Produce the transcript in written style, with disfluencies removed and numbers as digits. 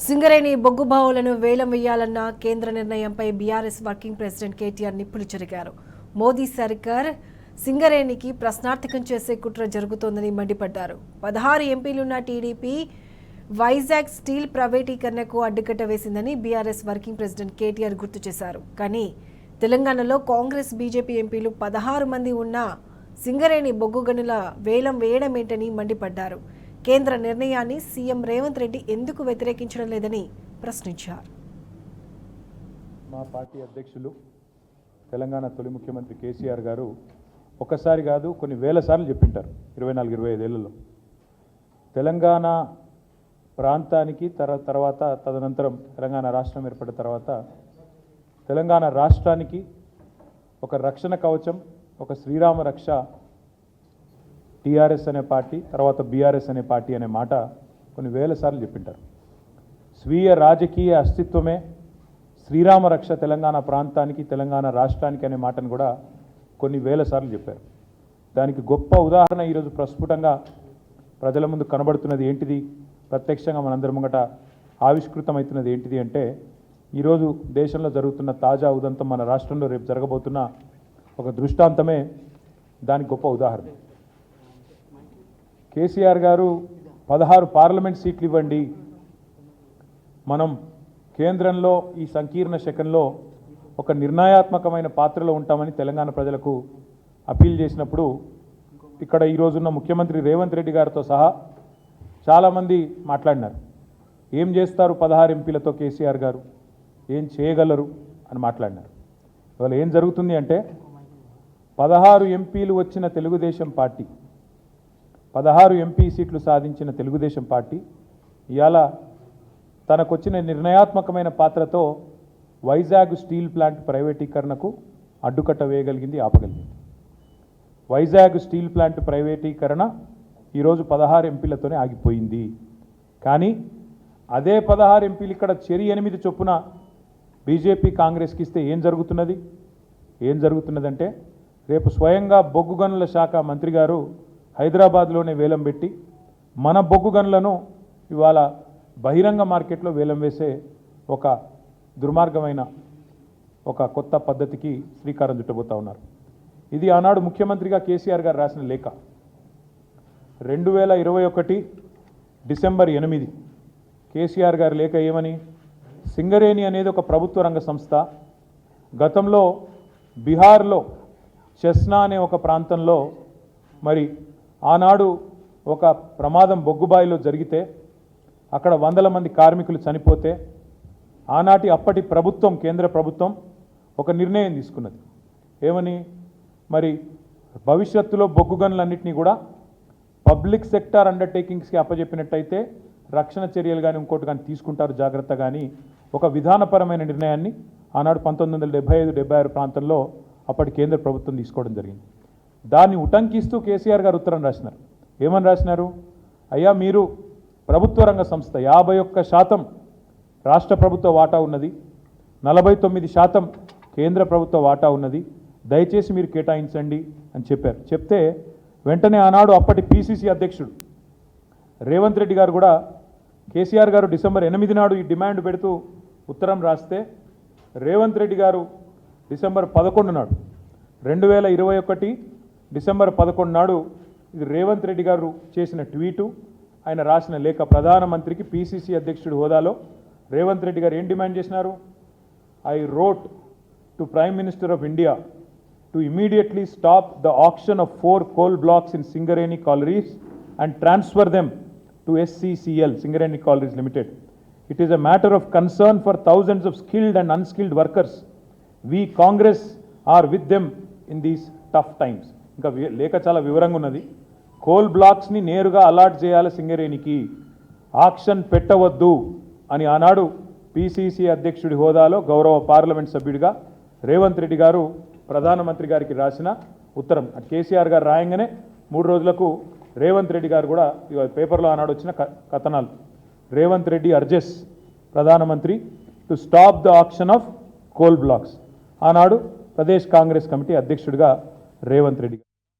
సింగరేణి బొగ్గు బావులను వేలం వేయాలన్న కేంద్ర నిర్ణయంపై బీఆర్ఎస్ వర్కింగ్ ప్రెసిడెంట్ కేటీఆర్ నిప్పులు చెరిగారు. మోదీ సర్కార్ సింగరేణికి ప్రశ్నార్థకం చేసే కుట్ర జరుగుతోందని మండిపడ్డారు. 16 ఎంపీలున్న టీడీపీ వైజాగ్ స్టీల్ ప్రైవేటీకరణకు అడ్డుకట్ట వేసిందని బీఆర్ఎస్ వర్కింగ్ ప్రెసిడెంట్ కేటీఆర్ గుర్తు చేశారు. కానీ తెలంగాణలో కాంగ్రెస్ బీజేపీ ఎంపీలు 16 మంది ఉన్న సింగరేణి బొగ్గు గనుల వేలం వేయడమేంటని మండిపడ్డారు. కేంద్ర నిర్ణయాన్ని సీఎం రేవంత్ రెడ్డి ఎందుకు వ్యతిరేకించడం లేదని ప్రశ్నించారు. మా పార్టీ అధ్యక్షులు తెలంగాణ తొలి ముఖ్యమంత్రి కేసీఆర్ గారు ఒకసారి కాదు కొన్ని వేల సార్లు చెప్పింటారు 24-25 ఏళ్లలో తెలంగాణ ప్రాంతానికి తర్వాత తదనంతరం తెలంగాణ రాష్ట్రం ఏర్పడిన తర్వాత తెలంగాణ రాష్ట్రానికి ఒక రక్షణ కవచం, ఒక శ్రీరామ రక్ష టీఆర్ఎస్ అనే పార్టీ, తర్వాత బీఆర్ఎస్ అనే పార్టీ అనే మాట కొన్ని వేల సార్లు చెప్పింటారు. స్వీయ రాజకీయ అస్తిత్వమే శ్రీరామ రక్ష తెలంగాణ ప్రాంతానికి, తెలంగాణ రాష్ట్రానికి అనే మాటను కూడా కొన్ని వేల సార్లు చెప్పారు. దానికి గొప్ప ఉదాహరణ ఈరోజు ప్రస్ఫుటంగా ప్రజల ముందు కనబడుతున్నది ఏంటిది, ప్రత్యక్షంగా మనందరి ముంగట ఆవిష్కృతమవుతున్నది ఏంటిది అంటే, ఈరోజు దేశంలో జరుగుతున్న తాజా ఉదంతం, మన రాష్ట్రంలో రేపు జరగబోతున్న ఒక దృష్టాంతమే దానికి గొప్ప ఉదాహరణ. కేసీఆర్ గారు 16 పార్లమెంట్ సీట్లు ఇవ్వండి, మనం కేంద్రంలో ఈ సంకీర్ణ శకంలో ఒక నిర్ణయాత్మకమైన పాత్రలో ఉంటామని తెలంగాణ ప్రజలకు అప్పీల్ చేసినప్పుడు, ఇక్కడ ఈరోజున్న ముఖ్యమంత్రి రేవంత్ రెడ్డి గారితో సహా చాలామంది మాట్లాడినారు. ఏం చేస్తారు 16 ఎంపీలతో కేసీఆర్ గారు, ఏం చేయగలరు అని మాట్లాడినారు. ఇవాళ ఏం జరుగుతుంది అంటే, 16 ఎంపీలు వచ్చిన తెలుగుదేశం పార్టీ, 16 ఎంపీ సీట్లు సాధించిన తెలుగుదేశం పార్టీ ఇవాళ తనకొచ్చిన నిర్ణయాత్మకమైన పాత్రతో వైజాగ్ స్టీల్ ప్లాంట్ ప్రైవేటీకరణకు అడ్డుకట్ట వేయగలిగింది, ఆపగలిగింది. వైజాగ్ స్టీల్ ప్లాంట్ ప్రైవేటీకరణ ఈరోజు 16 ఎంపీలతోనే ఆగిపోయింది. కానీ అదే 16 ఎంపీలు ఇక్కడ చెరి 8 చొప్పున బీజేపీ కాంగ్రెస్కి ఇస్తే ఏం జరుగుతున్నదంటే, రేపు స్వయంగా బొగ్గు గనుల శాఖ మంత్రి గారు హైదరాబాద్లోనే వేలం పెట్టి మన బొగ్గు గనులను ఇవాళ బహిరంగ మార్కెట్లో వేలం వేసే ఒక దుర్మార్గమైన ఒక కొత్త పద్ధతికి శ్రీకారం చుట్టబోతా ఉన్నారు. ఇది ఆనాడు ముఖ్యమంత్రిగా కేసీఆర్ గారు రాసిన లేఖ. 2021 డిసెంబర్ 8 కేసీఆర్ గారి లేఖ ఏమని, సింగరేణి అనేది ఒక ప్రభుత్వ రంగ సంస్థ. గతంలో బీహార్లో చెస్నా అనే ఒక ప్రాంతంలో మరి ఆనాడు ఒక ప్రమాదం బొగ్గుబాయిలో జరిగితే అక్కడ 100 మంది కార్మికులు చనిపోతే ఆనాటి అప్పటి ప్రభుత్వం, కేంద్ర ప్రభుత్వం ఒక నిర్ణయం తీసుకున్నది. ఏమని, మరి భవిష్యత్తులో బొగ్గు గనులన్నింటినీ కూడా పబ్లిక్ సెక్టార్ అండర్టేకింగ్స్కి అప్పచెప్పినట్టయితే రక్షణ చర్యలు కానీ ఇంకోటి కానీ తీసుకుంటారు జాగ్రత్త, కానీ ఒక విధానపరమైన నిర్ణయాన్ని ఆనాడు 1975-76 ప్రాంతంలో అప్పటి కేంద్ర ప్రభుత్వం తీసుకోవడం జరిగింది. దాన్ని ఉటంకిస్తూ కేసీఆర్ గారు ఉత్తరం రాసినారు. ఏమని రాసినారు, అయ్యా మీరు ప్రభుత్వ రంగ సంస్థ, 51% రాష్ట్ర ప్రభుత్వ వాటా ఉన్నది, 49% కేంద్ర ప్రభుత్వ వాటా ఉన్నది, దయచేసి మీరు కేటాయించండి అని చెప్పారు. చెప్తే వెంటనే ఆనాడు అప్పటి పీసీసీ అధ్యక్షుడు రేవంత్ రెడ్డి గారు కూడా కేసీఆర్ గారు డిసెంబర్ 8 నాడు ఈ డిమాండ్ పెడుతూ ఉత్తరం రాస్తే, రేవంత్ రెడ్డి గారు డిసెంబర్ 11 నాడు 2021 డిసెంబర్ 11 నాడు ఇది రేవంత్ రెడ్డి గారు చేసిన ట్వీటు, ఆయన రాసిన లేఖ. ప్రధానమంత్రికి పీసీసీ అధ్యక్షుడి హోదాలో రేవంత్ రెడ్డి గారు ఏం డిమాండ్ చేసినారు, I wrote to prime minister of India to immediately stop the auction of 4 coal blocks in Singareni Collieries and transfer them to SCCL, Singareni Collieries Limited. It is a matter of concern for thousands of skilled and unskilled workers. We Congress are with them in these tough times. ఇంకా లేఖ చాలా వివరంగా ఉన్నది. Coal బ్లాక్స్ని నేరుగా allot చేయాలి సింగరేణికి, auction పెట్టవద్దు అని ఆనాడు పీసీసీ అధ్యక్షుడి హోదాలో గౌరవ పార్లమెంట్ సభ్యుడిగా రేవంత్ రెడ్డి గారు ప్రధానమంత్రి గారికి రాసిన ఉత్తరం. కేసీఆర్ గారు రాయంగానే 3 రోజులకు రేవంత్ రెడ్డి గారు కూడా పేపర్లో ఆనాడు వచ్చిన కథనాలు, రేవంత్ రెడ్డి అర్జెస్ ప్రధానమంత్రి to stop the auction of coal blocks. ఆనాడు ప్రదేశ్ కాంగ్రెస్ కమిటీ అధ్యక్షుడిగా రేవంత్ రెడ్డి.